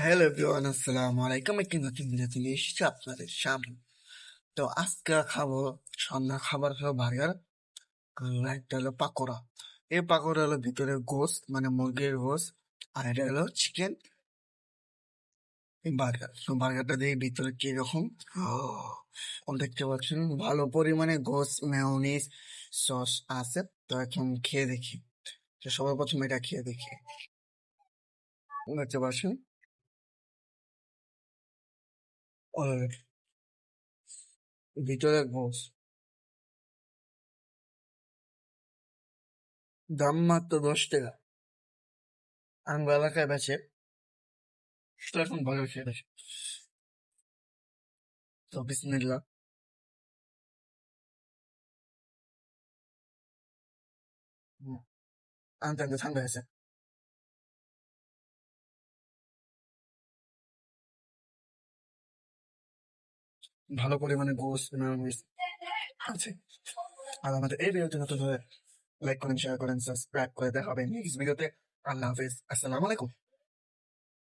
Hello everyone, আসসালামু আলাইকুম। একটি নতুন ভিডিও নিয়ে এসেছি আপনাদের সামনে। তো আজকে খাবো, সন্ধ্যা খাবার হলো বার্গার, আর একটা হলো পাকোড়া। এই পাকোড়া হলো ভিতরে গোস্ত, মানে মুরগির গোস্ত, আর এটা হলো চিকেন বার্গার। তো বার্গারটা দিয়ে ভিতরে কিরকম দেখতে পাচ্ছেন, ভালো পরিমাণে গোস্ত, মেয়োনিজ, সস আছে। তো এখন খেয়ে দেখি। তো সবার প্রথমে এটা খেয়ে দেখি। দেখতে পাচ্ছেন, আর ভিতরে গোস্ত, দাম মাত্র 10 টাকা। আঙ্গুর এলাকায় বেচে। তো এখন বার্গার খেয়ে দেখি। তো বিসমিল্লাহ। আনতে আনতে ঠান্ডা হয়েছে। ভালো পরিমাণে গোস মেয়োনিজ আছে। আর আমাদের এই ভিডিওটি নতুন হলে লাইক করেন, শেয়ার করেন, সাবস্ক্রাইব করে দেখা হবে নেক্সট ভিডিওতে। আল্লাহ হাফেজ, আসসালামু আলাইকুম।